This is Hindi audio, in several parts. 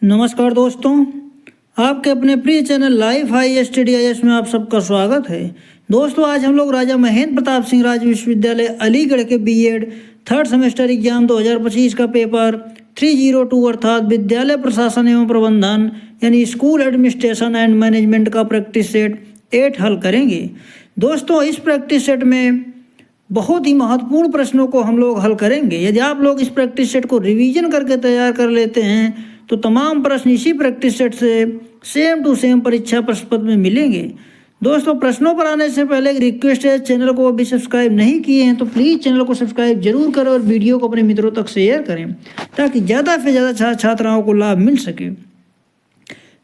नमस्कार दोस्तों, आपके अपने प्रिय channel life high study IAS में आप सबका स्वागत है। दोस्तों, आज हम लोग राजा महेंद्र प्रताप सिंह राज्य विश्वविद्यालय अलीगढ़ के B.Ed थर्ड सेमेस्टर एग्जाम 2025 का पेपर 302 अर्थात विद्यालय प्रशासन एवं प्रबंधन यानी स्कूल एडमिनिस्ट्रेशन एंड मैनेजमेंट का प्रैक्टिस सेट 8 हल करेंगे। दोस्तों, इस प्रैक्टिस सेट में बहुत ही महत्वपूर्ण प्रश्नों को हम लोग हल करेंगे। यदि आप लोग इस प्रैक्टिस सेट को रिवीजन करके तैयार कर लेते हैं तो तमाम प्रश्न इसी प्रैक्टिस सेट से सेम टू सेम परीक्षा प्रश्न पत्र में मिलेंगे। दोस्तों, प्रश्नों पर आने से पहले एक रिक्वेस्ट है, चैनल को अभी सब्सक्राइब नहीं किए हैं तो प्लीज़ चैनल को सब्सक्राइब जरूर करें और वीडियो को अपने मित्रों तक शेयर करें ताकि ज़्यादा से ज़्यादा छात्राओं को लाभ मिल सके।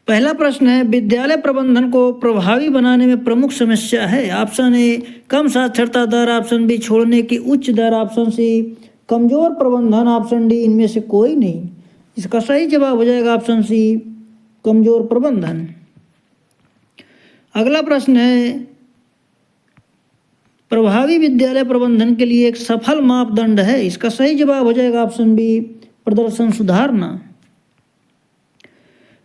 पहला प्रश्न है, विद्यालय प्रबंधन को प्रभावी बनाने में प्रमुख समस्या है। ऑप्शन ए कम साक्षरता दर, ऑप्शन बी छोड़ने की उच्च दर, ऑप्शन सी कमजोर प्रबंधन, ऑप्शन डी इनमें से कोई नहीं। इसका सही जवाब हो जाएगा ऑप्शन सी कमजोर प्रबंधन। अगला प्रश्न है, प्रभावी विद्यालय प्रबंधन के लिए एक सफल मापदंड है। इसका सही जवाब हो जाएगा ऑप्शन बी प्रदर्शन सुधारना।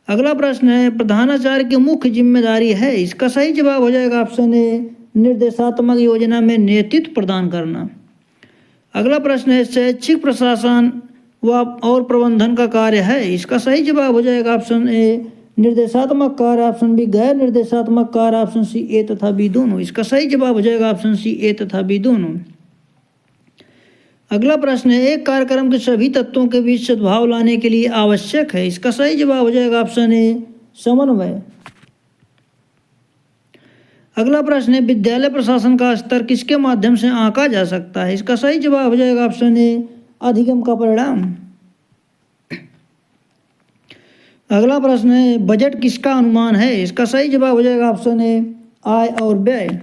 अगला प्रश्न है, प्रधानाचार्य की मुख्य जिम्मेदारी है। इसका सही जवाब हो जाएगा ऑप्शन ए निर्देशात्मक योजना में नेतृत्व प्रदान करना। अगला प्रश्न है, शैक्षिक प्रशासन और प्रबंधन का कार्य है। इसका सही जवाब हो जाएगा ऑप्शन ए निर्देशात्मक कार्य, ऑप्शन बी गैर निर्देशात्मक कार्य, ऑप्शन सी ए तथा बी दोनों। इसका सही जवाब हो जाएगा ऑप्शन सी ए तथा बी दोनों। अगला प्रश्न है, एक कार्यक्रम के सभी तत्वों के बीच सद्भाव लाने के लिए आवश्यक है। इसका सही जवाब हो जाएगा ऑप्शन ए समन्वय। अगला प्रश्न है, विद्यालय प्रशासन का स्तर किसके माध्यम से आंका जा सकता है। इसका सही जवाब हो जाएगा ऑप्शन ए अधिगम का परिणाम। अगला प्रश्न है, बजट किसका अनुमान है। इसका सही जवाब हो जाएगा ऑप्शन ए आय और व्यय।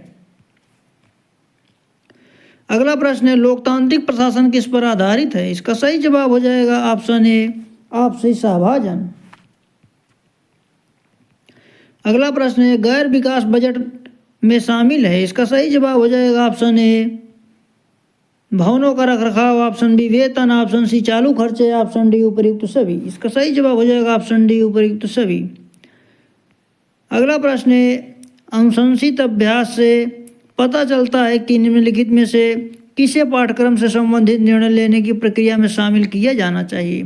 अगला प्रश्न है, लोकतांत्रिक प्रशासन किस पर आधारित है। इसका सही जवाब हो जाएगा ऑप्शन ए आपसी सहभाजन। अगला प्रश्न है, गैर विकास बजट में शामिल है। इसका सही जवाब हो जाएगा ऑप्शन ए भवनों का रखरखाव, ऑप्शन बी वेतन, ऑप्शन सी चालू खर्चे, ऑप्शन डी उपयुक्त सभी। इसका सही जवाब हो जाएगा ऑप्शन डी उपयुक्त सभी। अगला प्रश्न है, अनुशंसित अभ्यास से पता चलता है कि निम्नलिखित में से किसे पाठ्यक्रम से संबंधित निर्णय लेने की प्रक्रिया में शामिल किया जाना चाहिए।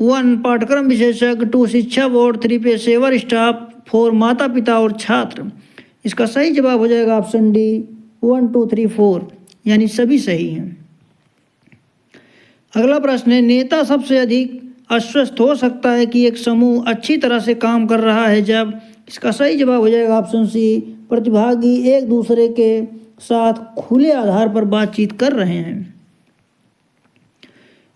1 पाठ्यक्रम विशेषज्ञ, 2 शिक्षा बोर्ड, 3 पेशेवर स्टाफ, 4 माता पिता और छात्र। इसका सही जवाब हो जाएगा ऑप्शन डी 1 2 3 4 यानी सभी सही हैं। अगला प्रश्न है, नेता सबसे अधिक आश्वस्त हो सकता है कि एक समूह अच्छी तरह से काम कर रहा है जब। इसका सही जवाब हो जाएगा ऑप्शन सी प्रतिभागी एक दूसरे के साथ खुले आधार पर बातचीत कर रहे हैं।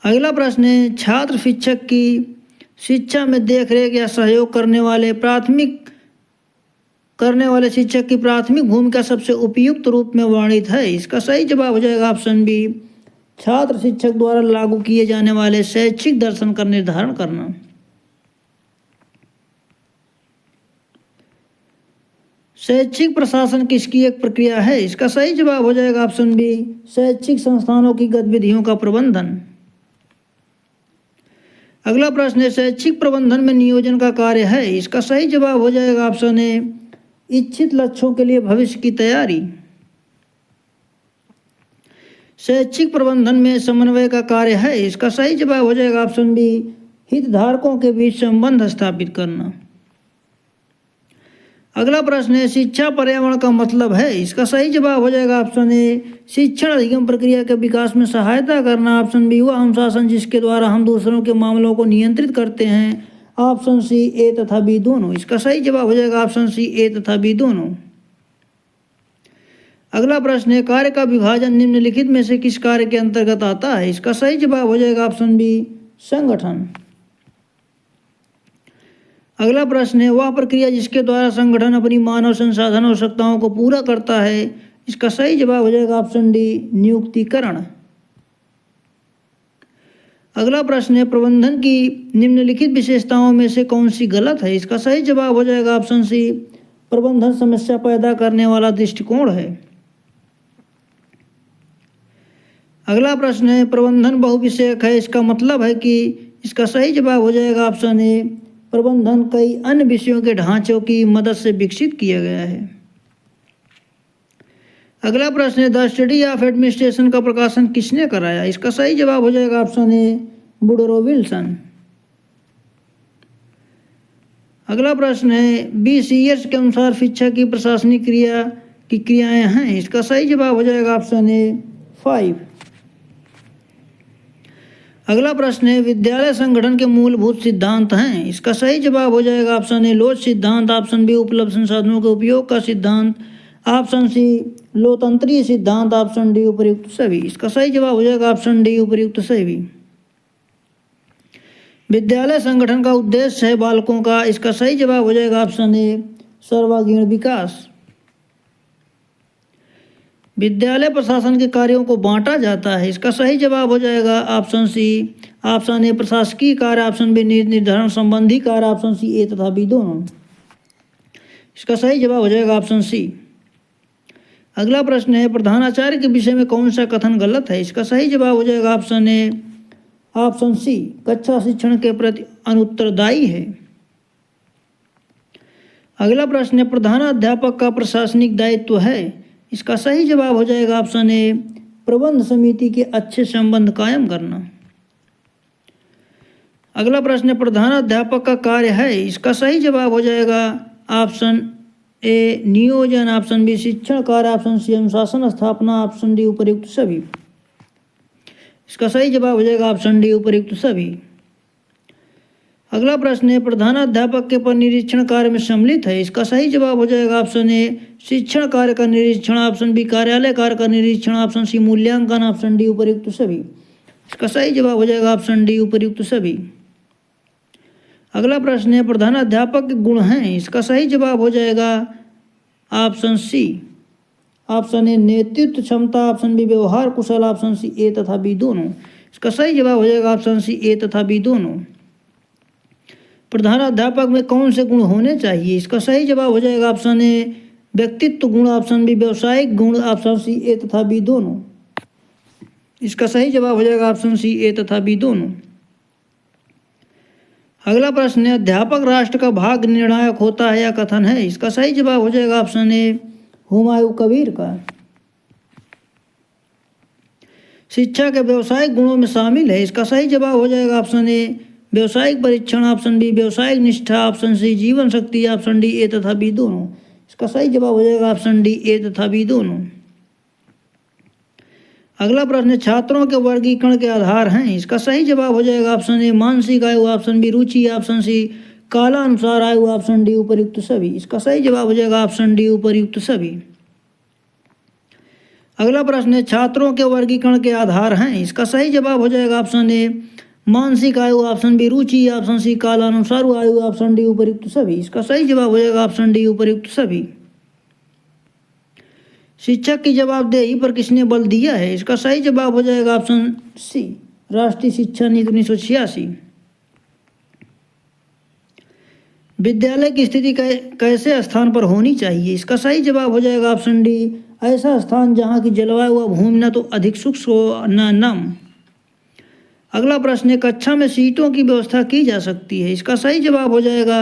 अगला प्रश्न है, छात्र शिक्षक की शिक्षा में देखरेख या सहयोग करने वाले शिक्षक की प्राथमिक भूमिका सबसे उपयुक्त रूप में वर्णित है। इसका सही जवाब हो जाएगा ऑप्शन बी छात्र शिक्षक द्वारा लागू किए जाने वाले शैक्षिक दर्शन का निर्धारण करना। शैक्षिक प्रशासन किसकी एक प्रक्रिया है। इसका सही जवाब हो जाएगा ऑप्शन बी शैक्षिक संस्थानों की गतिविधियों का प्रबंधन। अगला प्रश्न है, शैक्षिक प्रबंधन में नियोजन का कार्य है। इसका सही जवाब हो जाएगा ऑप्शन ए इच्छित लक्ष्यों के लिए भविष्य की तैयारी। शैक्षिक प्रबंधन में समन्वय का कार्य है। इसका सही जवाब हो जाएगा ऑप्शन बी हितधारकों के बीच संबंध स्थापित करना। अगला प्रश्न है, शिक्षा पर्यावरण का मतलब है। इसका सही जवाब हो जाएगा ऑप्शन ए शिक्षण अधिगम प्रक्रिया के विकास में सहायता करना, ऑप्शन बी वह अनुशासन जिसके द्वारा हम दूसरों के मामलों को नियंत्रित करते हैं, ऑप्शन सी ए तथा बी दोनों। इसका सही जवाब हो जाएगा ऑप्शन सी ए तथा बी दोनों। अगला प्रश्न है, कार्य का विभाजन निम्नलिखित में से किस कार्य के अंतर्गत आता है। इसका सही जवाब हो जाएगा ऑप्शन बी संगठन। अगला प्रश्न है, वह प्रक्रिया जिसके द्वारा संगठन अपनी मानव संसाधन आवश्यकताओं को पूरा करता है। इसका सही जवाब हो जाएगा ऑप्शन डी नियुक्तिकरण। अगला प्रश्न है, प्रबंधन की निम्नलिखित विशेषताओं में से कौन सी गलत है। इसका सही जवाब हो जाएगा ऑप्शन सी प्रबंधन समस्या पैदा करने वाला दृष्टिकोण है। अगला प्रश्न है, प्रबंधन बहुविषयक है। इसका मतलब है कि इसका सही जवाब हो जाएगा ऑप्शन ए, प्रबंधन कई अन्य विषयों के ढांचों की मदद से विकसित किया गया है। अगला प्रश्न है, द स्टडी ऑफ एडमिनिस्ट्रेशन का प्रकाशन किसने कराया? इसका सही जवाब हो जाएगा ऑप्शन ए, वुडरो विल्सन। अगला प्रश्न है, BCS के अनुसार शिक्षा की प्रशासनिक क्रियाएं हैं। इसका सही जवाब हो जाएगा ऑप्शन ए, 5। अगला प्रश्न है, विद्यालय संगठन के मूलभूत सिद्धांत हैं। इसका सही जवाब हो जाएगा ऑप्शन ए, लोच सिद्धांत, ऑप्शन बी उपलब्ध संसाधनों के उपयोग का सिद्धांत, ऑप्शन सी लोकतंत्रीय सिद्धांत, ऑप्शन डी उपर्युक्त सभी। इसका सही जवाब हो जाएगा ऑप्शन डी उपर्युक्त सभी। विद्यालय संगठन का उद्देश्य है बालकों का। इसका सही जवाब हो जाएगा ऑप्शन ए, सर्वांगीण विकास। विद्यालय प्रशासन के कार्यों को बांटा जाता है। इसका सही जवाब हो जाएगा ऑप्शन सी, ऑप्शन ए प्रशासकीय कार्य, ऑप्शन बी नीति निर्धारण संबंधी कार्य, ऑप्शन सी ए तथा बी दोनों। इसका सही जवाब हो जाएगा ऑप्शन सी। अगला प्रश्न है, प्रधानाचार्य के विषय में कौन सा कथन गलत है? इसका सही जवाब हो जाएगा ऑप्शन ए, ऑप्शन सी कक्षा शिक्षण के प्रति अनुत्तरदायी है। अगला प्रश्न है, प्रधानाध्यापक का प्रशासनिक दायित्व है। इसका सही जवाब हो जाएगा ऑप्शन ए, प्रबंध समिति के अच्छे संबंध कायम करना। अगला प्रश्न है, प्रधानाध्यापक का कार्य है। इसका सही जवाब हो जाएगा ऑप्शन ए, नियोजन, ऑप्शन बी शिक्षण कार्य, ऑप्शन सी अनुशासन स्थापना, ऑप्शन डी उपर्युक्त सभी। इसका सही जवाब हो जाएगा ऑप्शन डी उपर्युक्त सभी। अगला प्रश्न है, प्रधानाध्यापक के पर निरीक्षण कार्य में सम्मिलित है। इसका सही जवाब हो जाएगा ऑप्शन ए, शिक्षण कार्य का निरीक्षण, ऑप्शन बी कार्यालय कार्य का निरीक्षण, ऑप्शन सी मूल्यांकन, ऑप्शन डी उपर्युक्त सभी। इसका सही जवाब हो जाएगा ऑप्शन डी उपर्युक्त सभी। अगला प्रश्न है, प्रधानाध्यापक के गुण हैं। इसका सही जवाब हो जाएगा ऑप्शन सी, ऑप्शन ए नेतृत्व क्षमता, ऑप्शन बी व्यवहार कुशल, ऑप्शन सी ए तथा बी दोनों। इसका सही जवाब हो जाएगा ऑप्शन सी ए तथा बी दोनों। प्रधानाध्यापक में कौन से गुण होने चाहिए? इसका सही जवाब हो जाएगा ऑप्शन ए, व्यक्तित्व गुण, ऑप्शन बी व्यवसायिक गुण, ऑप्शन सी ए तथा बी दोनों। इसका सही जवाब हो जाएगा ऑप्शन सी ए तथा बी दोनों। अगला प्रश्न है, अध्यापक राष्ट्र का भाग्य निर्णायक होता है या कथन है? इसका सही जवाब हो जाएगा ऑप्शन ए, हुमायूं कबीर का। शिक्षा के व्यवसायिक गुणों में शामिल है। इसका सही जवाब हो जाएगा ऑप्शन ए, व्यवसायिक परीक्षण, ऑप्शन बी व्यवसायिक निष्ठा, ऑप्शन सी जीवन शक्ति, ऑप्शन डी ए तथा बी दोनों। इसका सही जवाब हो जाएगा ऑप्शन डी ए तथा बी दोनों। अगला प्रश्न, छात्रों के वर्गीकरण के आधार हैं। इसका सही जवाब हो जाएगा ऑप्शन ए, मानसिक आयु, ऑप्शन बी रुचि, ऑप्शन सी कालानुसार आयु, ऑप्शन डी उपर्युक्त सभी। इसका सही जवाब हो जाएगा ऑप्शन डी उपर्युक्त सभी। अगला प्रश्न है, छात्रों के वर्गीकरण के आधार हैं। इसका सही जवाब हो जाएगा ऑप्शन ए, मानसिक आयु, ऑप्शन बी रुचि, ऑप्शन सी कालानुसार आयु, ऑप्शन डी उपर्युक्त सभी। इसका सही जवाब हो जाएगा ऑप्शन डी उपर्युक्त सभी। शिक्षक की जवाबदेही पर किसने बल दिया है? इसका सही जवाब हो जाएगा ऑप्शन सी, राष्ट्रीय शिक्षा नीति 1986। विद्यालय की स्थिति कैसे स्थान पर होनी चाहिए? इसका सही जवाब हो जाएगा ऑप्शन डी, ऐसा स्थान जहाँ की जलवायु व भूमि न तो अधिक शुष्क हो न नम। अगला प्रश्न है, कक्षा में सीटों की व्यवस्था की जा सकती है। इसका सही जवाब हो जाएगा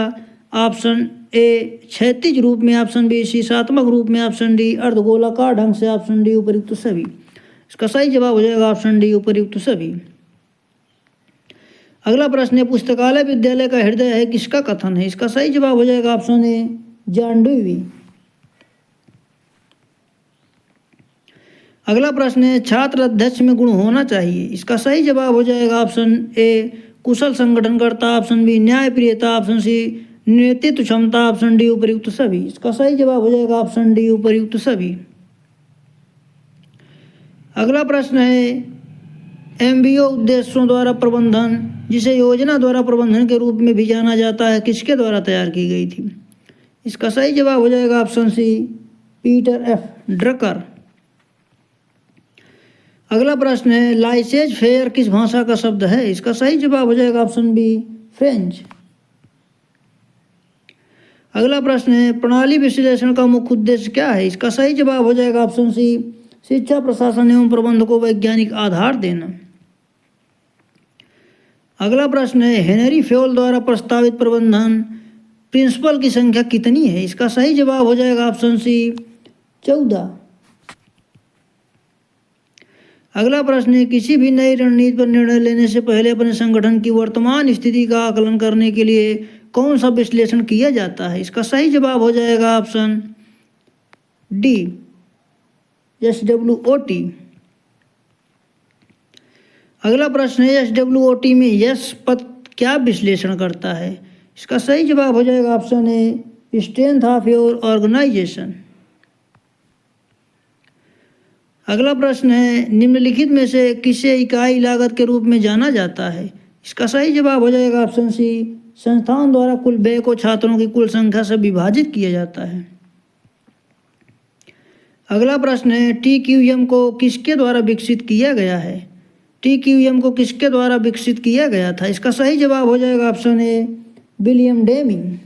ऑप्शन ए, क्षैतिज रूप में, ऑप्शन बी शीर्षात्मक रूप में, ऑप्शन डी अर्धगोलाकार ढंग से, ऑप्शन डी उपर्युक्त सभी। इसका सही जवाब हो जाएगा ऑप्शन डी उपर्युक्त सभी। अगला प्रश्न है, पुस्तकालय विद्यालय का हृदय है, किसका कथन है? इसका सही जवाब हो जाएगा ऑप्शन ए, जॉन डेवी। अगला प्रश्न है, छात्र अध्यक्ष में गुण होना चाहिए। इसका सही जवाब हो जाएगा ऑप्शन ए, कुशल संगठनकर्ता, ऑप्शन बी न्यायप्रियता, ऑप्शन सी नेतृत्व क्षमता, ऑप्शन डी उपर्युक्त सभी। इसका सही जवाब हो जाएगा ऑप्शन डी उपर्युक्त सभी। अगला प्रश्न है, एमबीओ उद्देश्यों द्वारा प्रबंधन, जिसे योजना द्वारा प्रबंधन के रूप में भी जाना जाता है, किसके द्वारा तैयार की गई थी? इसका सही जवाब हो जाएगा option C, Peter F Drucker. अगला प्रश्न है, लाइसेज फेयर किस भाषा का शब्द है? इसका सही जवाब हो जाएगा ऑप्शन बी, फ्रेंच। अगला प्रश्न है, प्रणाली विश्लेषण का मुख्य उद्देश्य क्या है? इसका सही जवाब हो जाएगा ऑप्शन सी, शिक्षा प्रशासन एवं प्रबंध को वैज्ञानिक आधार देना। अगला प्रश्न है हेनरी फ्योल द्वारा प्रस्तावित प्रबंधन प्रिंसिपल की संख्या कितनी है? इसका सही जवाब हो जाएगा ऑप्शन सी 14। अगला प्रश्न है किसी भी नई रणनीति पर निर्णय लेने से पहले अपने संगठन की वर्तमान स्थिति का आकलन करने के लिए कौन सा विश्लेषण किया जाता है? इसका सही जवाब हो जाएगा ऑप्शन डी SWOT। अगला प्रश्न है SWOT में यस पद क्या विश्लेषण करता है? इसका सही जवाब हो जाएगा option A strength of your organisation. अगला प्रश्न है निम्नलिखित में से किसे इकाई लागत के रूप में जाना जाता है? इसका सही जवाब हो जाएगा ऑप्शन सी संस्थान द्वारा कुल व्यय को छात्रों की कुल संख्या से विभाजित किया जाता है। अगला प्रश्न है TQM को किसके द्वारा विकसित किया गया है? TQM को किसके द्वारा विकसित किया गया था? इसका सही जवाब हो जाएगा ऑप्शन ए विलियम डेमिंग।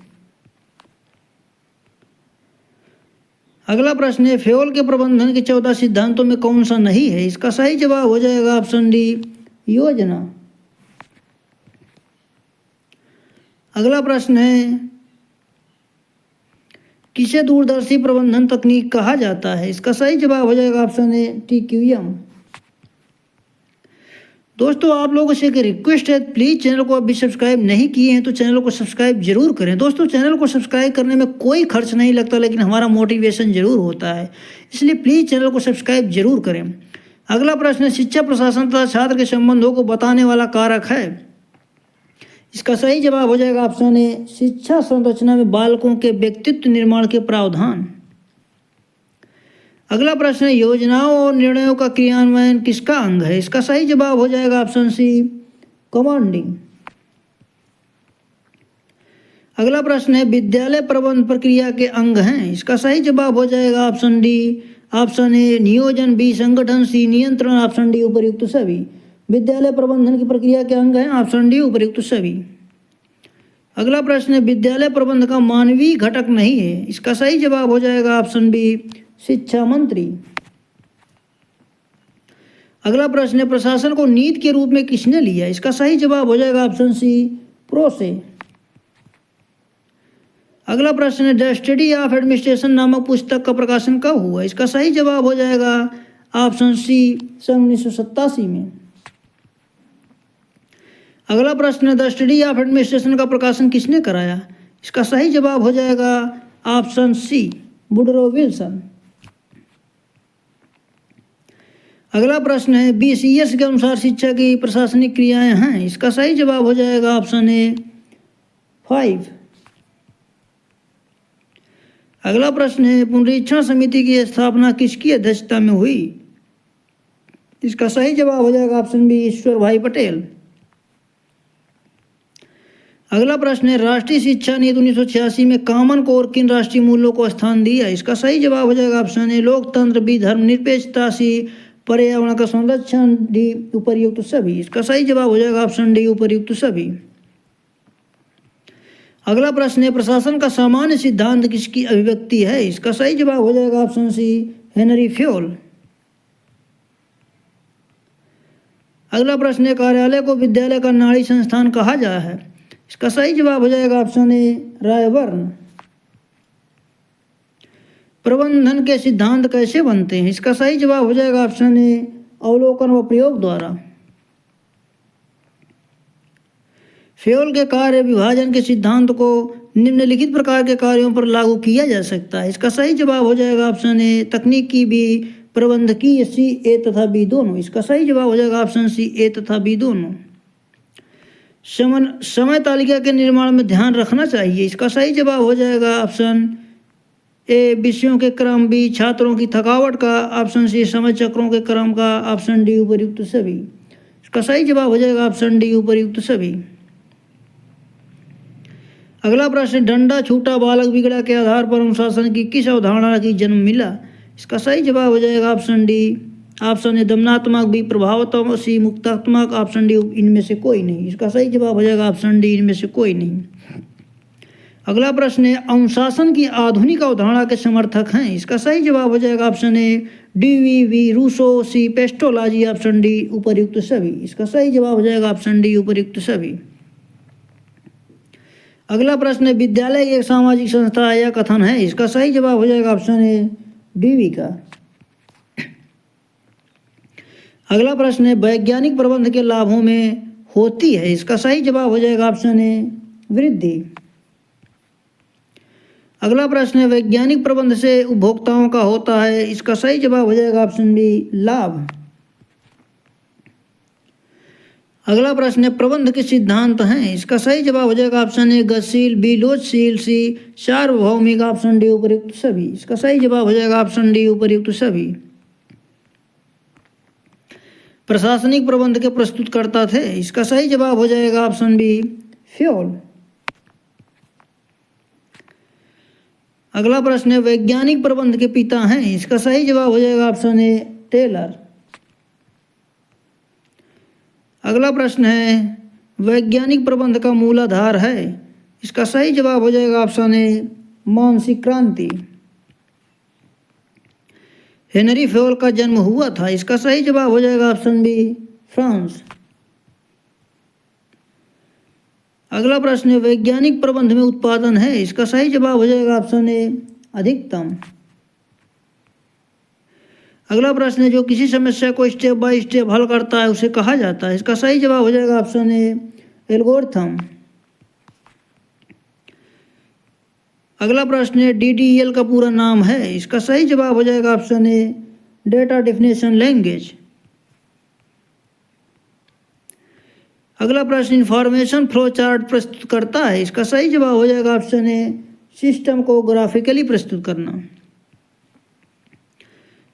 अगला प्रश्न है फ्योल के प्रबंधन के 14 सिद्धांतों में कौन सा नहीं है? इसका सही जवाब हो जाएगा ऑप्शन डी योजना। अगला प्रश्न है किसे दूरदर्शी प्रबंधन तकनीक कहा जाता है? इसका सही जवाब हो जाएगा ऑप्शन ए TQM। दोस्तों आप लोगों से एक रिक्वेस्ट है प्लीज़ चैनल को अभी सब्सक्राइब नहीं किए हैं तो चैनल को सब्सक्राइब जरूर करें। दोस्तों चैनल को सब्सक्राइब करने में कोई खर्च नहीं लगता लेकिन हमारा मोटिवेशन जरूर होता है, इसलिए प्लीज़ चैनल को सब्सक्राइब जरूर करें। अगला प्रश्न शिक्षा प्रशासन तथा छात्र के संबंधों को बताने वाला कारक है? इसका सही जवाब हो जाएगा ऑप्शन ए शिक्षा संरचना में बालकों के व्यक्तित्व निर्माण के प्रावधान। अगला प्रश्न है योजनाओं और निर्णयों का क्रियान्वयन किसका अंग है? इसका सही जवाब हो जाएगा ऑप्शन सी कमांडिंग। अगला प्रश्न है विद्यालय प्रबंध प्रक्रिया के अंग हैं? इसका सही जवाब हो जाएगा ऑप्शन डी ऑप्शन ए नियोजन, बी संगठन, सी नियंत्रण, ऑप्शन डी उपर्युक्त सभी। विद्यालय प्रबंधन की प्रक्रिया के अंग हैं ऑप्शन डी उपर्युक्त सभी। अगला प्रश्न है विद्यालय प्रबंध का मानवीय घटक नहीं है? इसका सही जवाब हो जाएगा ऑप्शन बी शिक्षा मंत्री। अगला प्रश्न है प्रशासन को नीति के रूप में किसने लिया? इसका सही जवाब हो जाएगा ऑप्शन सी प्रो से। अगला प्रश्न है द स्टडी ऑफ एडमिनिस्ट्रेशन नामक पुस्तक का प्रकाशन कब हुआ? इसका सही जवाब हो जाएगा ऑप्शन सी सन 1987 में। अगला प्रश्न है द स्टडी ऑफ एडमिनिस्ट्रेशन का प्रकाशन किसने कराया? इसका सही जवाब हो जाएगा ऑप्शन सी वुडरो विल्सन। अगला प्रश्न है BCS के अनुसार शिक्षा की प्रशासनिक क्रियाएं हैं? इसका सही जवाब हो जाएगा ऑप्शन ए 5। अगला प्रश्न है पुनरीक्षण समिति की स्थापना किसकी अध्यक्षता में हुई? इसका सही जवाब हो जाएगा ऑप्शन बी ईश्वर भाई पटेल। अगला प्रश्न है राष्ट्रीय शिक्षा नीति 1986 में कॉमन कोर किन राष्ट्रीय मूल्यों को स्थान दिया? इसका सही जवाब हो जाएगा ऑप्शन ए लोकतंत्र, बी धर्मनिरपेक्षता, सी पर्यावरण का संरक्षण, डी उपर्युक्त सभी। इसका सही जवाब हो जाएगा ऑप्शन डी उपर्युक्त सभी। अगला प्रश्न है प्रशासन का सामान्य सिद्धांत किसकी अभिव्यक्ति है? इसका सही जवाब हो जाएगा ऑप्शन सी हेनरी फ्योल। अगला प्रश्न है कार्यालय को विद्यालय का नाड़ी संस्थान कहा जाता है? इसका सही जवाब हो जाएगा ऑप्शन ए रायबर्न। प्रबंधन के सिद्धांत कैसे बनते हैं? इसका सही जवाब हो जाएगा ऑप्शन ए अवलोकन व प्रयोग द्वारा। फ्योल के कार्य विभाजन के सिद्धांत को निम्नलिखित प्रकार के कार्यों पर लागू किया जा सकता है? इसका सही जवाब हो जाएगा ऑप्शन ए तकनीकी, बी प्रबंधकीय, सी ए तथा बी दोनों। इसका सही जवाब हो जाएगा ऑप्शन सी ए तथा बी दोनों। समय तालिका के निर्माण में ध्यान रखना चाहिए? इसका सही जवाब हो जाएगा ऑप्शन ए विषयों के क्रम, बी छात्रों की थकावट का, ऑप्शन सी समय चक्रों के क्रम का, ऑप्शन डी उपर्युक्त सभी। इसका सही जवाब हो जाएगा ऑप्शन डी उपर्युक्त सभी। अगला प्रश्न डंडा छूटा बालक बिगड़ा के आधार पर अनुशासन की किस अवधारणा की जन्म मिला? इसका सही जवाब हो जाएगा ऑप्शन डी ऑप्शन ए दमनात्मक, बी प्रभावात्मक, सी मुक्तात्मक, ऑप्शन डी इनमें से कोई नहीं। इसका सही जवाब हो जाएगा ऑप्शन डी इनमें से कोई नहीं। अगला प्रश्न है, अनुशासन की आधुनिक अवधारणा के समर्थक हैं? इसका सही जवाब हो जाएगा option A DVV Rousseau, C Pestalozzi, option D उपर्युक्त सभी। इसका सही जवाब हो जाएगा ऑप्शन डी उपर्युक्त सभी। अगला प्रश्न है, विद्यालय एक सामाजिक संस्था है, यह कथन है? इसका सही जवाब हो जाएगा ऑप्शन ए DV का। अगला प्रश्न है, वैज्ञानिक प्रबंध के लाभों में होती है? इसका सही जवाब हो जाएगा ऑप्शन ए वृद्धि। अगला प्रश्न है, वैज्ञानिक प्रबंध से उपभोक्ताओं का होता है? इसका सही जवाब हो जाएगा ऑप्शन बी लाभ। अगला प्रश्न है, प्रबंध के सिद्धांत हैं? इसका सही जवाब हो जाएगा ऑप्शन ए गतिशील, बी लोचशील, सी सार्वभौमिक, ऑप्शन डी उपर्युक्त सभी। इसका सही जवाब हो जाएगा ऑप्शन डी उपर्युक्त सभी। प्रशासनिक प्रबंध के प्रस्तुतकर्ता थे? इसका सही जवाब हो जाएगा ऑप्शन बी फ्योल। अगला प्रश्न है, वैज्ञानिक प्रबंध के पिता हैं? इसका सही जवाब हो जाएगा ऑप्शन ए टेलर। अगला प्रश्न है, वैज्ञानिक प्रबंध का मूलाधार है? इसका सही जवाब हो जाएगा ऑप्शन ए मानसिक क्रांति। हेनरी फ्योल का जन्म हुआ था? इसका सही जवाब हो जाएगा ऑप्शन बी फ्रांस। अगला प्रश्न है, वैज्ञानिक प्रबंध में उत्पादन है? इसका सही जवाब हो जाएगा ऑप्शन ए अधिकतम। अगला प्रश्न है, जो किसी समस्या को स्टेप बाय स्टेप हल करता है उसे कहा जाता है? इसका सही जवाब हो जाएगा ऑप्शन ए एल्गोरिथम। अगला प्रश्न है, DDL का पूरा नाम है? इसका सही जवाब हो जाएगा ऑप्शन ए डेटा डेफिनेशन लैंग्वेज। अगला प्रश्न, इंफॉर्मेशन फ्लो चार्ट प्रस्तुत करता है? इसका सही जवाब हो जाएगा ऑप्शन ए सिस्टम को ग्राफिकली प्रस्तुत करना।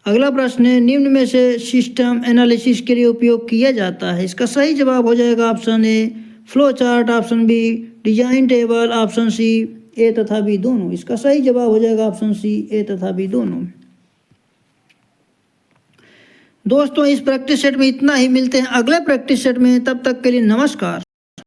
अगला प्रश्न है, निम्न में से सिस्टम एनालिसिस के लिए उपयोग किया जाता है? इसका सही जवाब हो जाएगा option A flow chart, option B design table, option C A तथा बी दोनों। इसका सही जवाब हो जाएगा ऑप्शन सी ए तथा बी दोनों। दोस्तों, इस प्रैक्टिस सेट में इतना ही। मिलते हैं अगले प्रैक्टिस सेट में, तब तक के लिए नमस्कार।